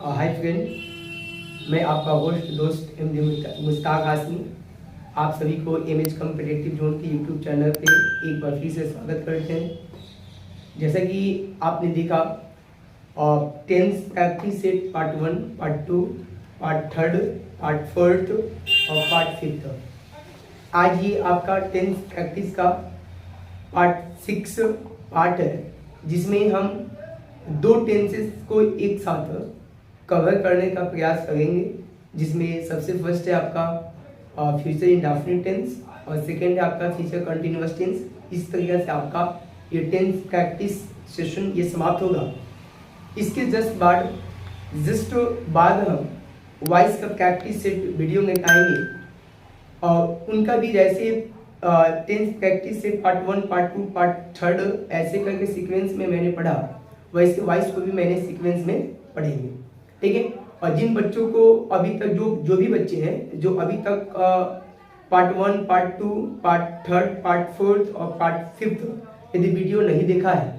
Hi friend, मैं आपका host दोस्त एमडी मुश्ताक हाशमी आप सभी को एमएच कॉम्पिटिटिव जोन के यूट्यूब चैनल पे एक बार फिर से स्वागत करते हैं। जैसा कि आपने देखा 10th practice set part 1, part 2, part 3, part 4 और पार्ट 5। आज ये आपका 10th प्रैक्टिस का पार्ट 6 पार्ट है, जिसमें हम दो टेंसेस को एक साथ कवर करने का प्रयास करेंगे। जिसमें सबसे फर्स्ट है आपका फ्यूचर इंडेफिनिट टेंस और सेकेंड है आपका फ्यूचर कंटिन्यूअस टेंस। इस तरीके से आपका ये 10th प्रैक्टिस सेशन ये समाप्त होगा। इसके जस्ट बाद हम वॉइस का प्रैक्टिस सेट वीडियो में आएंगे और उनका भी जैसे 10th practice set part 1, part 2, part 3 ऐसे करके सीक्वेंस में मैंने पढ़ा, वैसे वॉइस को भी मैंने सीक्वेंस में पढ़ेंगे, ठीक है। और जिन बच्चों को अभी तक जो भी बच्चे हैं जो अभी तक पार्ट 1, पार्ट 2, पार्ट 3, पार्ट 4 और पार्ट 5 यदि वीडियो नहीं देखा है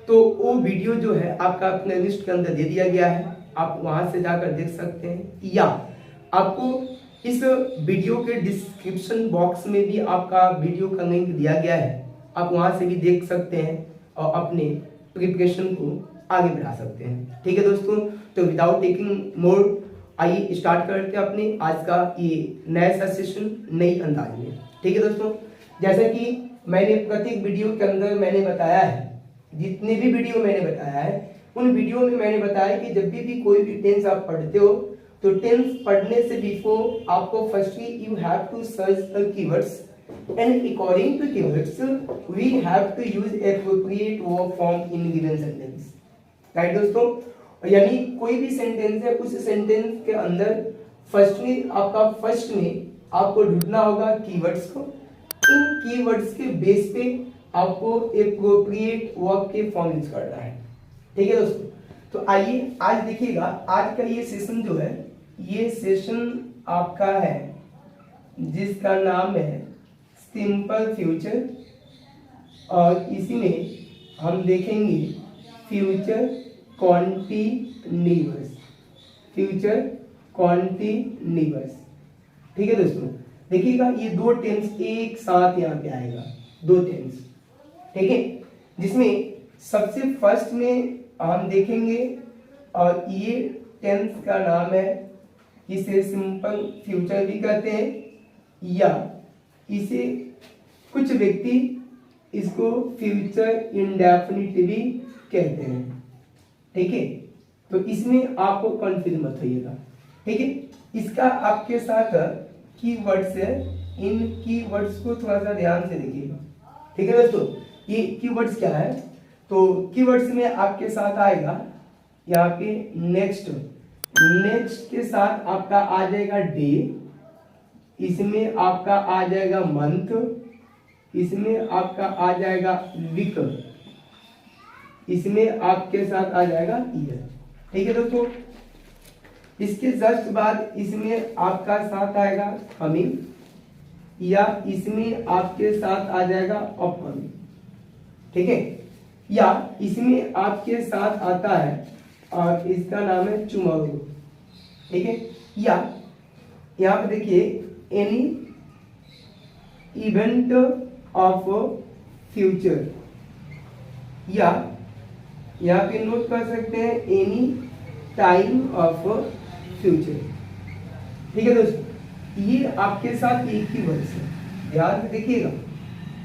तो वो वीडियो जो है आपका अपने लिस्ट के अंदर दे दिया गया है, आप वहां से जाकर देख सकते हैं, या आपको इस वीडियो के डिस्क्रिप्शन बॉक्स में भी आपका वीडियो का लिंक दिया गया है, आप वहां से भी देख सकते हैं और अपने प्रिपरेशन को आगे बढ़ा सकते हैं, ठीक है दोस्तों। तो विदाउट टेकिंग मोर आइए स्टार्ट करते हैं अपने आज का ये नया सा सेशन नई अंदाज में, ठीक है दोस्तों। जैसा कि मैंने प्रत्येक वीडियो के अंदर मैंने बताया है, जितने भी वीडियो मैंने बताया है उन वीडियो में मैंने बताया कि जब भी कोई भी टेंस आप पढ़ते हो तो टेंस पढ़ने से बिफोर आपको firstly you have to search the keywords and according to keywords we have to use appropriate verb form in given sentence, right दोस्तों। यानी कोई भी सेंटेंस है उस सेंटेंस के अंदर फर्स्ट में आपको ढूंढना होगा कीवर्ड्स को। इन कीवर्ड्स के बेस पे आपको एप्रोप्रिएट वर्ब के फॉर्म यूज करना है, ठीक है दोस्तों। तो आइए आज देखिएगा, आज का ये सेशन जो है ये सेशन आपका है जिसका नाम है सिंपल फ्यूचर, और इसी में हम देखेंगे फ्यूचर कॉन्टिन्यूअस, ठीक है दोस्तों। देखिएगा ये दो टेंस एक साथ यहाँ पे आएगा, दो टेंस, ठीक है। जिसमें सबसे फर्स्ट में हम देखेंगे और ये टेंस का नाम है, इसे सिंपल फ्यूचर भी कहते हैं या इसे कुछ व्यक्ति इसको फ्यूचर इंडेफिनिट भी कहते हैं, ठीक है। तो इसमें आपको कंफ्यूज मत होइएगा, ठीक है। इसका आपके साथ कीवर्ड्स है, इन कीवर्ड्स को थोड़ा सा ध्यान से देखिएगा, ठीक है दोस्तों। ये कीवर्ड्स क्या है, तो कीवर्ड्स में आपके साथ आएगा यहाँ पे नेक्स्ट के साथ आपका आ जाएगा डे, इसमें आपका आ जाएगा मंथ, इसमें आपका आ जाएगा वीक, इसमें आपके साथ आ जाएगा ईयर, ठीक है दोस्तों। इसके जस्ट बाद इसमें आपका साथ आएगा कमिंग, या इसमें आपके साथ आ जाएगा अपकमिंग, ठीक है। या इसमें आपके साथ आता है और इसका नाम है टुमारो, ठीक है। या यहाँ पे देखिए एनी इवेंट ऑफ फ्यूचर, या यहाँ पे नोट कर सकते हैं एनी टाइम ऑफ फ्यूचर, ठीक है दोस्तों। ये आपके साथ एक ही वर्ड है, ध्यान से देखिएगा।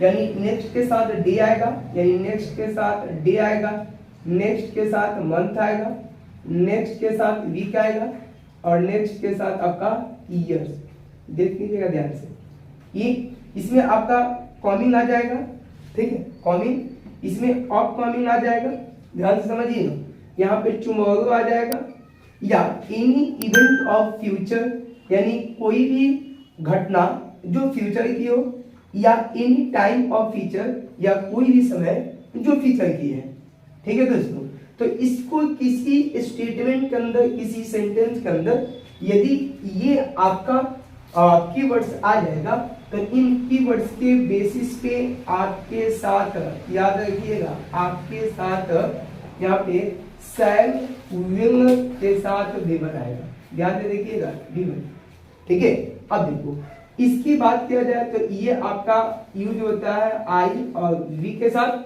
यानी नेक्स्ट के साथ डे आएगा, यानी नेक्स्ट के साथ डे आएगा, नेक्स्ट के साथ मंथ आएगा, नेक्स्ट के साथ वीक आएगा और नेक्स्ट के साथ आपका ईयर्स। देख लीजिएगा ध्यान से, ये इसमें आपका कॉमिंग आ जाएगा, ठीक है, कॉमिंग, इसमें ऑफ कॉमिंग आ जाएगा, ध्यान से समझिएगा। यहाँ पे टुमारो आ जाएगा, या एनी इवेंट ऑफ फ्यूचर, यानी कोई भी घटना जो फ्यूचर की हो, या एनी टाइम ऑफ फ्यूचर, या कोई भी समय जो फ्यूचर की है, ठीक है दोस्तों। तो इसको किसी स्टेटमेंट के अंदर, किसी सेंटेंस के अंदर यदि ये आपका कीवर्ड्स आ जाएगा तो इन कीवर्ड्स के बेसिस पे आपके साथ, याद रखिएगा, आपके साथ यहाँ पे शैल विल के साथ V1 आएगा, ध्यान से देखिएगा V1, ठीक है। अब देखो इसकी बात किया जाए तो ये आपका यूज होता है आई और वी के साथ,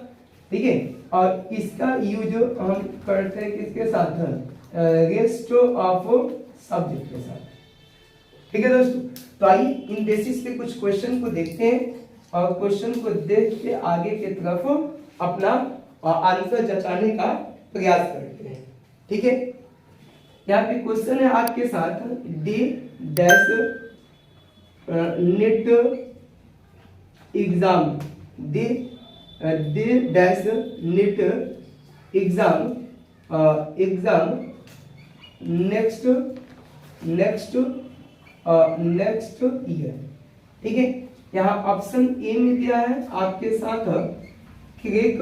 ठीक है, और इसका यूज हम करते हैं किसके साथ, रेस्ट ऑफ सब्जेक्ट के साथ, ठीक है दोस्तों। तो आइए इन बेसिस पे कुछ क्वेश्चन को देखते हैं और क्वेश्चन को देख के आगे की तरफ अपना आंसर जताने का प्रयास करते हैं, ठीक है। यहाँ पे क्वेश्चन है आपके साथ, D dash net exam, they dash net exam next year, ठीक है। यहाँ ऑप्शन ए में दिया है आपके साथ क्रेक,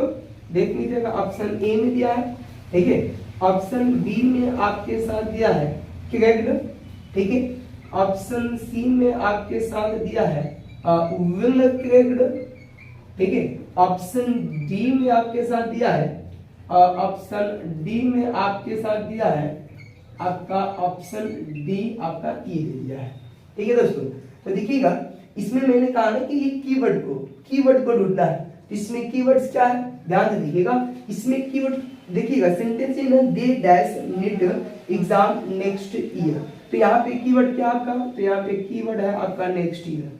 देख लीजिएगा ऑप्शन ए में दिया है, ठीक है। ऑप्शन बी में आपके साथ दिया है क्रेक्ड, ठीक है। ऑप्शन सी में आपके साथ दिया है विल क्रेक्ड, ठीक है। ऑप्शन डी में आपके साथ दिया है, ऑप्शन डी में आपके साथ दिया है आपका ऑप्शन डी आपका ये दे दिया है, ठीक है दोस्तों। तो देखिएगा इसमें मैंने कहा ना कि ये कीवर्ड को ढूंढना है, इसमें कीवर्ड्स क्या है ध्यान से देखिएगा। इसमें कीवर्ड देखिएगा, सेंटेंस है ना, they dash need exam next year, तो यहाँ पे कीवर्ड क्या आपका, तो यहाँ पे कीवर्ड है आपका नेक्स्ट ईयर,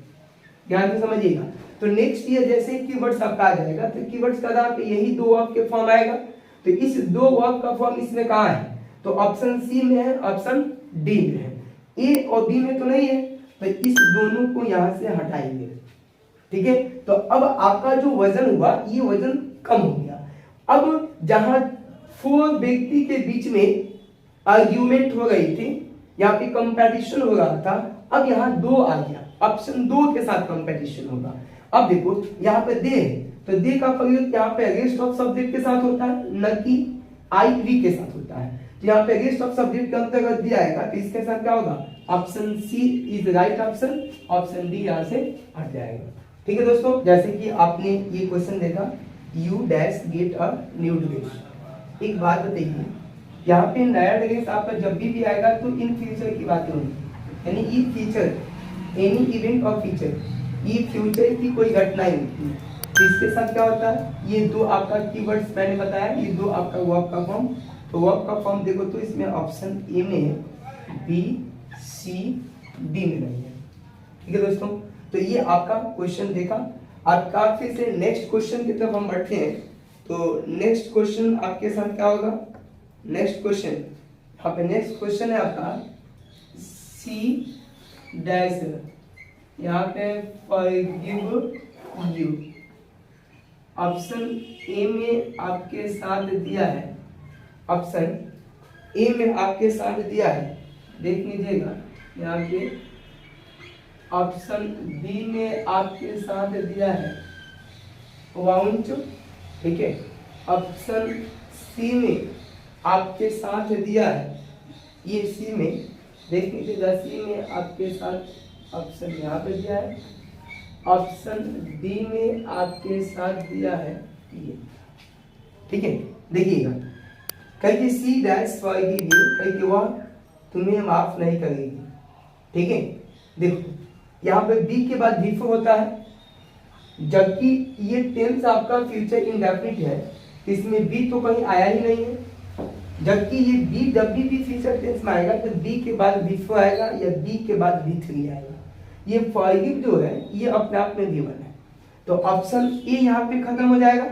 ध्यान से समझिएगा। तो नेक्स्ट ईयर जैसे कीवर्ड्स आपका आ जाएगा तो कीवर्ड्स का आधार पे यही दो वर्ब के फॉर्म आएगा, तो इस दो वर्ब का फॉर्म इसमें कहाँ है, तो ऑप्शन सी में है, ऑप्शन डी में है, ए और बी में तो नहीं है, तो इस दोनों को यहाँ से हटाएंगे, ठीक है। तो अब आपका जो वजन हुआ ये वजन कम हो गया। अब जहां 4 व्यक्ति के बीच में आर्ग्यूमेंट हो रही थी, यहाँ पे कंपटीशन हो रहा था, अब यहाँ 2 आ गया, ऑप्शन 2 के साथ कंपटीशन होगा। अब देखो यहाँ पे दे है, तो दे का प्रयोग यहाँ पे रेस्ट ऑफ सब्जेक्ट के साथ होता है, न कि आई वी के साथ होता है। तो यहाँ पे रेस्ट ऑफ सब्जेक्ट के अंतर्गत दिया आएगा, तो इसके साथ क्या होगा, option C is right option, option D यहाँ से हट जाएगा, ठीक है दोस्तों। जैसे कि आपने ये क्वेश्चन देखा, you dash get a new dress. एक बात बताइए, यहाँ पे नया ड्रेस आपका जब भी आएगा तो इन फ्यूचर की बातें होंगी, यानी ई फ्यूचर, एनी इवेंट और फ्यूचर, ये फ्यूचर की कोई घटनाएं होती है, तो इसके साथ क्या होता है, ये दो आपका कीवर्ड्स मैंने बताया, ये दो आपका वर्ब का फॉर्म, तो वर्ब का फॉर्म देखो तो इसमें ऑप्शन ए में है, बी सी डी में नहीं है, ठीक है दोस्तों। तो ये आपका क्वेश्चन देखा। अब काफी से नेक्स्ट क्वेश्चन की तरफ हम बढ़ते हैं। तो नेक्स्ट क्वेश्चन आपके साथ क्या होगा, नेक्स्ट क्वेश्चन यहाँ पे नेक्स्ट क्वेश्चन है आपका सी डैश, यहाँ पे फॉरगिव यू, ऑप्शन ए में आपके साथ दिया है, ऑप्शन ए में आपके साथ दिया है, देख लीजिएगा यहाँ पे ऑप्शन बी में आपके साथ दिया है वाउंट, ठीक है। ऑप्शन सी में आपके साथ दिया है, ये सी में देख लीजिएगा, सी में आपके साथ ऑप्शन यहाँ पे दिया है, ऑप्शन डी में आपके साथ दिया है ये, ठीक है। देखिएगा कहीं सी डैश फॉरगिव यू, कहीं वह तुम्हें माफ नहीं करेगी, ठीक है। देखो यहाँ पे बी के बाद बिफोर होता है, जबकि ये टेंस आपका फ्यूचर इंडेफिनिट है, इसमें बी तो कहीं आया ही नहीं है, जबकि ये बी जब भी फ्यूचर टेंस में आएगा तो बी के बाद बिफोर आएगा या बी के बाद बी3 आएगा। ये फॉरगिव जो है ये अपने आप में गिवन है, तो ऑप्शन ए यहाँ पे खत्म हो जाएगा।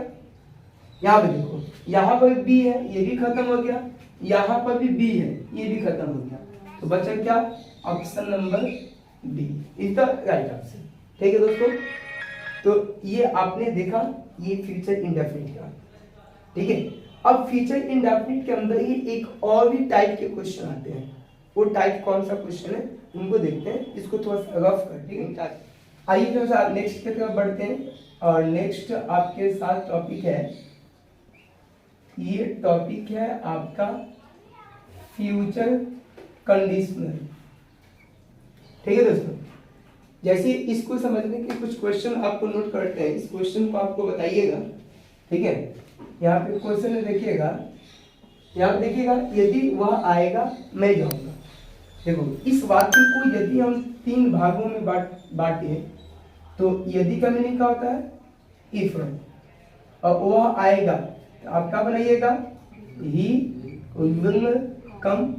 यहाँ पे देखो यहाँ पर बी है, ये भी खत्म हो गया, यहाँ पर भी बी है, ये भी खत्म हो गया, तो बचा क्या, option number B is the right option, ठीक है दोस्तों। तो ये आपने देखा ये फ्यूचर इंडेफिनिट का, ठीक है। अब फ्यूचर इंडेफिनिट के अंदर ही एक और भी टाइप के क्वेश्चन आते हैं, वो टाइप कौन सा क्वेश्चन है उनको देखते हैं, इसको थोड़ा सा रफ करके आइए थोड़ा सा नेक्स्ट की तरफ बढ़ते हैं। और नेक्स्ट आपके साथ टॉपिक है, ये टॉपिक है आपका फ्यूचर कंडीशनल, ठीक है दोस्तों। जैसे इसको समझने के कुछ क्वेश्चन आपको नोट करते हैं, इस क्वेश्चन को आपको बताइएगा, ठीक है। यहाँ पे क्वेश्चन है देखिएगा, यहाँ पे देखिएगा, यदि वह आएगा मैं जाऊंगा। देखो इस वाक्य को यदि हम 3 भागों में बांटे तो यदि का मीनिंग क्या होता है, इफ, और वह आएगा तो आप क्या बनाइएगा, ही विल कम।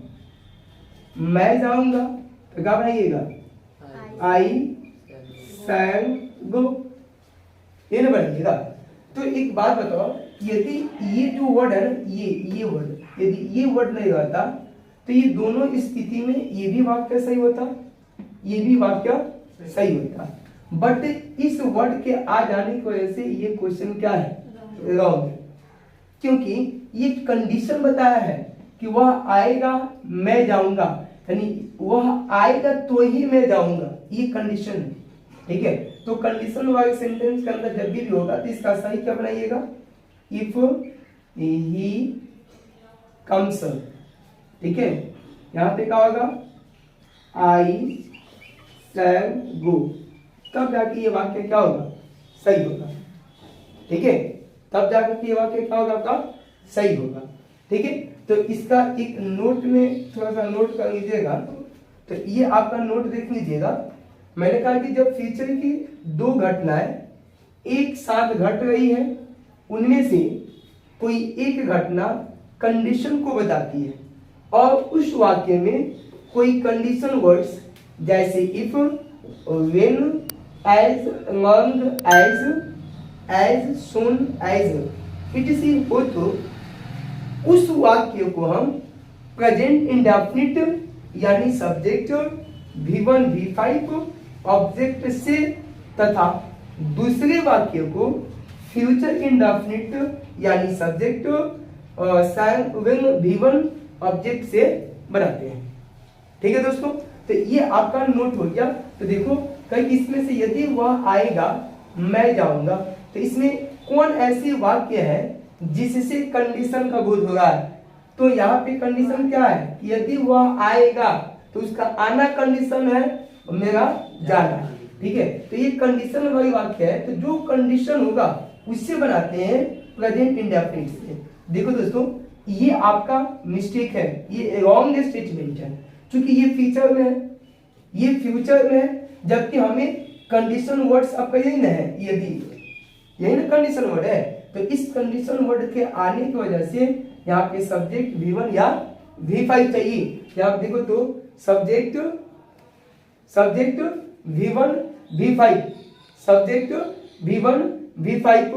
मैं जाऊंगा तो क्या बनाइएगा, आई शैल गो, ये ना बनाइएगा। तो एक बात बताओ, यदि ये जो वर्ड है ना, ये वर्ड, यदि ये वर्ड नहीं होता तो ये दोनों स्थिति में ये भी वाक्य सही होता, ये भी वाक्य सही होता, बट इस वर्ड के आ जाने की वजह से ये क्वेश्चन क्या है, रॉन्ग है। क्योंकि ये कंडीशन बताया है कि वह आएगा मैं जाऊंगा, यानी वह आएगा तो ही मैं जाऊंगा, ये कंडीशन है। ठीक है, तो कंडीशन वाले सेंटेंस के अंदर जब भी होगा तो इसका सही क्या बनाइएगा, इफ ही कम्स। ठीक है, यहाँ पे क्या होगा, आई शैल गो, तब जाके ये वाक्य क्या होगा, सही होगा। ठीक है, तब जाकर ये वाक्य क्या होगा, आपका सही होगा। ठीक है, तो इसका एक नोट में थोड़ा सा नोट कर लीजिएगा। तो ये आपका नोट देख लीजिएगा, मैंने कहा कि जब फ्यूचर की 2 घटनाएं एक साथ घट रही है, उनमें से कोई एक घटना कंडीशन को बताती है और उस वाक्य में कोई कंडीशन वर्ड्स जैसे if, when, as, long as soon as it हो तो उस वाक्य को हम प्रेजेंट इंडेफिनिट यानी सब्जेक्ट V1 V5 ऑब्जेक्ट से तथा दूसरे वाक्य को फ्यूचर इंडेफिनिट यानी सब्जेक्ट V1 ऑब्जेक्ट से बनाते हैं। ठीक है दोस्तों, तो ये आपका नोट हो गया। तो देखो कहीं इसमें से यदि वह आएगा मैं जाऊंगा, तो इसमें कौन ऐसे वाक्य है जिससे कंडीशन का बोध हो रहा है। तो यहाँ पे कंडीशन क्या है, यदि वह आएगा तो उसका आना कंडीशन है, मेरा जाना। ठीक है, तो ये कंडीशन वाली वाक्य है, तो जो कंडीशन होगा उससे बनाते हैं प्रेजेंट इंडेफिनिट से। देखो दोस्तों, ये आपका मिस्टेक है, ये रॉन्ग स्टेटमेंट है, क्योंकि ये फ्यूचर में है, ये फ्यूचर में है, जबकि हमें कंडीशन वर्ड्स आपका यही ना है, यही ना कंडीशन वर्ड है। तो इस कंडीशन वर्ड के आने की वजह से यहाँ पे सब्जेक्ट V1 या V5 चाहिए। यहाँ देखो तो subject V1 V5, subject V1 V5,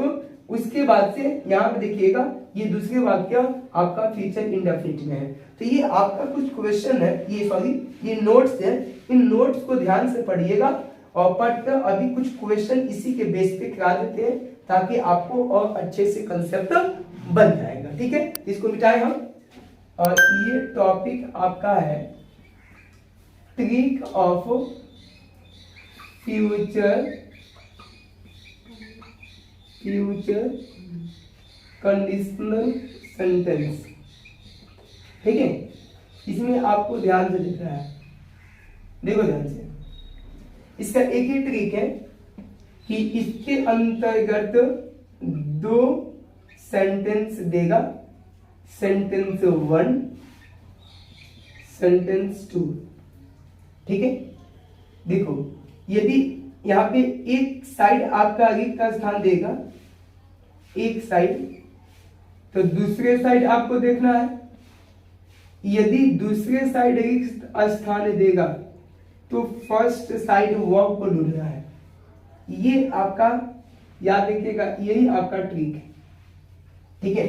उसके बाद से यहाँ पे देखिएगा ये दूसरे वाक्य आपका फ्यूचर इंडेफिनिट में है। तो ये आपका कुछ क्वेश्चन है, ये नोट्स है, इन नोट्स को ध्यान से पढ़िएगा और पढ़कर अभी कुछ क्वेश्चन इसी के बेस पे करा देते हैं ताकि आपको और अच्छे से कंसेप्ट बन जाएगा। ठीक है, इसको मिटाएं हम। और ये टॉपिक आपका है trick of future conditional sentence. ठीक है, इसमें आपको ध्यान से लिखना है, देखो ध्यान से। इसका एक ही ट्रिक है कि इसके अंतर्गत 2 सेंटेंस देगा, सेंटेंस 1, सेंटेंस 2। ठीक है, देखो यदि यहाँ पे एक साइड आपका रिक्त का स्थान देगा, एक साइड, तो दूसरे साइड आपको देखना है। यदि दूसरे साइड रिक्त स्थान देगा तो फर्स्ट साइड वर्ब को ढूंढना है। ये आपका याद रखिएगा, यही आपका ट्रिक है। ठीक है,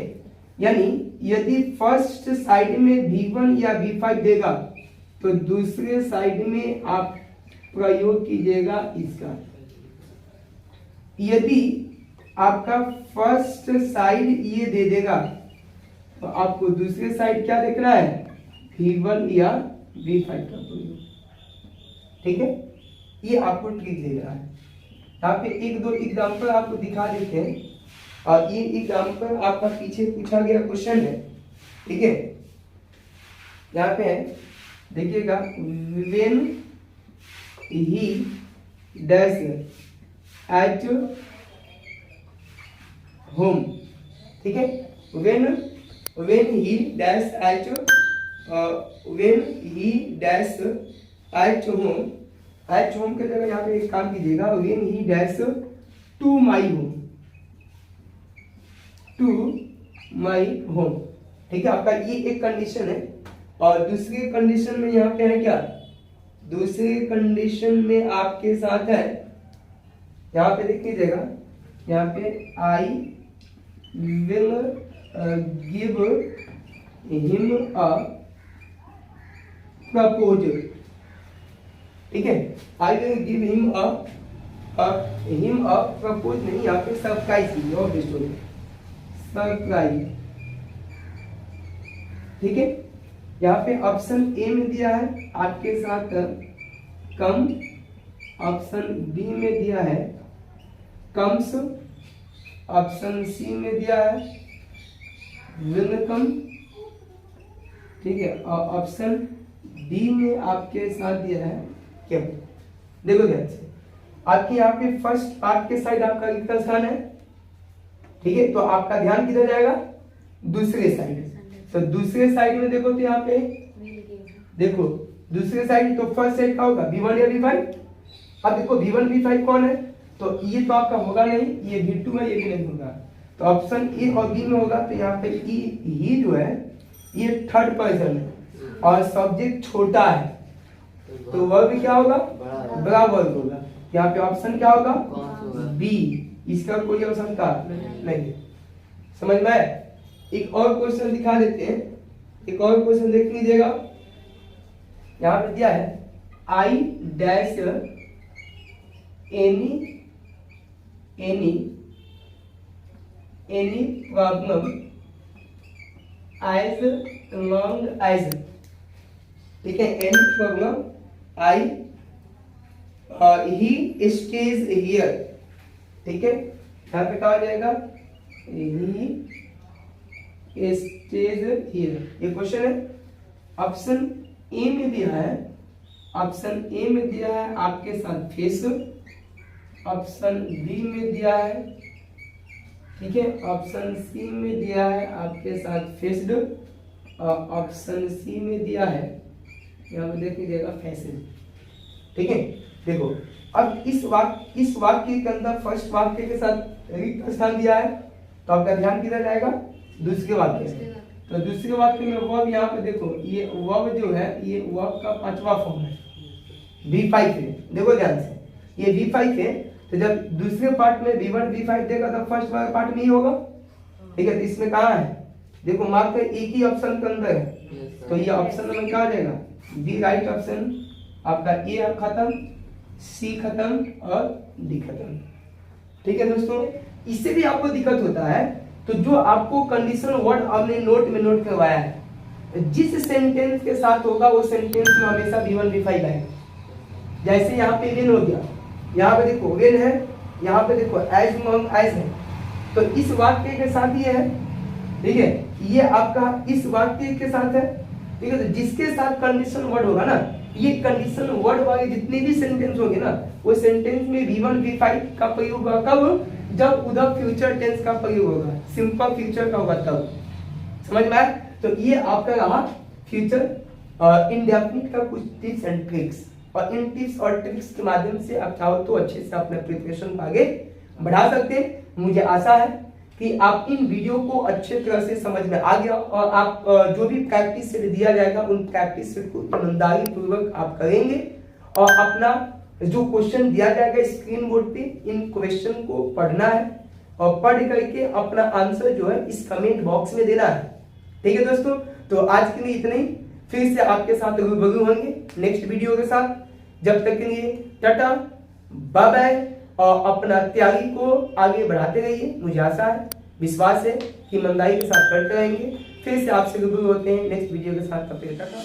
यानी यदि फर्स्ट साइड में V1 या V5 देगा तो दूसरे साइड में आप प्रयोग कीजिएगा इसका। यदि आपका फर्स्ट साइड ये दे देगा तो आपको दूसरे साइड क्या देखना है, V1 या V5 का प्रयोग। ठीक है, ये आपको ट्रिक दे रहा है। यहाँ पे 1-2 एग्जाम्पल आपको दिखा देते हैं और ये एग्जाम्पल आपका पीछे पूछा गया क्वेश्चन है। ठीक है, यहाँ पे है, देखिएगा, when he dash at home. ठीक है, when when he dash at home, at home के जगह यहाँ पे एक काम कीजिएगा, when he dash to my home, to my home, ठीक है। आपका ये एक कंडीशन है। और दूसरी कंडीशन में यहाँ पे है क्या, दूसरी कंडीशन में आपके साथ है, यहाँ पे देख लीजिएगा, यहाँ पे I will give him a proposal, ठीक है। I will give him a propose नहीं, यहाँ पे सरप्राइज कीजिए और स्टोरी सरप्राइज, ठीक है। यहाँ पे ऑप्शन ए में दिया है आपके साथ कम, ऑप्शन बी में दिया है कम्स, ऑप्शन सी में दिया है वेलकम, ठीक है। और ऑप्शन डी में आपके साथ दिया है क्या। देखो ध्यान से, आपके यहाँ पे फर्स्ट पार्ट के साइड आपका रिक्त स्थान है, ठीक है। तो आपका ध्यान किधर जाएगा, दूसरे साइड। तो दूसरे साइड में देखो, तो यहाँ पे देखो दूसरे साइड, तो फर्स्ट साइड का होगा V1 या V5। अब देखो V1 V5 कौन है, तो ये तो आपका होगा नहीं, ये V2 है, ये भी नहीं होगा। तो ऑप्शन ए और बी में होगा। तो यहाँ पे ही जो है ये थर्ड पर्सन है और सब्जेक्ट छोटा है, तो वर्ब क्या होगा, बड़ा वर्ब होगा। यहाँ पे ऑप्शन क्या होगा, बी, इसका कोई आवश्यकता नहीं। समझ में आया। एक और क्वेश्चन दिखा देते हैं, एक और क्वेश्चन देख लीजिएगा। यहाँ पे दिया है I dash any problem as long as, ठीक है, any problem he stays here, ठीक है। यहाँ पे कहा जाएगा he stays here, ये क्वेश्चन है। ऑप्शन ए में दिया है, ऑप्शन ए में दिया है आपके साथ फेस, ऑप्शन बी में दिया है, ठीक है। ऑप्शन सी में दिया है आपके साथ फेस्ड, और ऑप्शन सी में दिया है, यहाँ पे देख लीजिएगा फैसेड, ठीक है। देखो अब इस वाक्य के अंदर फर्स्ट वाक्य के साथ रिक्त स्थान दिया है, तो आपका ध्यान किधर जाएगा, दूसरे वाक्य में। तो दूसरे वाक्य में वर्ब, यहाँ पे देखो ये वर्ब जो है, ये वर्ब का पांचवा फॉर्म है, V5 है। देखो ध्यान से, ये V5 है। तो जब दूसरे पार्ट में V1 V5 देगा तो फर्स्ट वाले पार्ट में ही होगा, ठीक है। तो इसमें कहाँ है, देखो मार्क एक ही ऑप्शन के अंदर है, तो ये ऑप्शन में क्या आ जाएगा, बी राइट ऑप्शन। आपका ए खत्म, सी खत्म और डी खत्म, ठीक है दोस्तों। इससे भी आपको दिक्कत होता है, तो जो आपको कंडीशन वर्ड आपने नोट में नोट करवाया है, जिस सेंटेंस के साथ होगा वो सेंटेंस में हमेशा V1 V5 आएगा। जैसे यहाँ पे वेन हो गया, यहाँ पे देखो वेन है, यहाँ पे देखो एज मॉन्ग एज है, तो इस वाक्य के साथ ये है, ठीक है। ये आपका इस वाक्य के साथ है, ठीक है। तो जिसके साथ कंडीशन वर्ड होगा ना, ये कंडीशन वर्ड वाले जितने भी सेंटेंस होंगे ना, वो सेंटेंस में V1 V5 का प्रयोग होगा। कब, जब उधर फ्यूचर टेंस का प्रयोग होगा, सिंपल फ्यूचर का होगा तब। समझ में आया। तो ये आपका रहा फ्यूचर इंडेफिनिट का कुछ टिप्स एंड ट्रिक्स, और इन टिप्स और ट्रिक्स के माध्यम से आप चाहो तो अच्छे से अपने प्रिपरेशन को आगे बढ़ा सकते हैं। मुझे आशा है कि आप इन वीडियो को अच्छे तरह से समझ में आ गया, और आप जो भी प्रैक्टिस सेट दिया जाएगा उन प्रैक्टिस सेट को ईमानदारी पूर्वक आप करेंगे, और अपना जो क्वेश्चन दिया जाएगा स्क्रीन बोर्ड पे, इन क्वेश्चन को पढ़ना है, और पढ़ करके अपना आंसर जो है इस कमेंट बॉक्स में देना है, ठीक है दोस्तों। तो आज के लिए इतना ही, फिर से आपके साथ रूबरू होंगे नेक्स्ट वीडियो के साथ। जब तक के लिए टाटा बाय बाय, और अपना तैयारी को आगे बढ़ाते रहिए। मुझे आशा है, विश्वास है कि ईमानदारी के साथ करते रहेंगे। फिर से आपसे रूबरू होते हैं नेक्स्ट वीडियो के साथ। तब तक टाटा।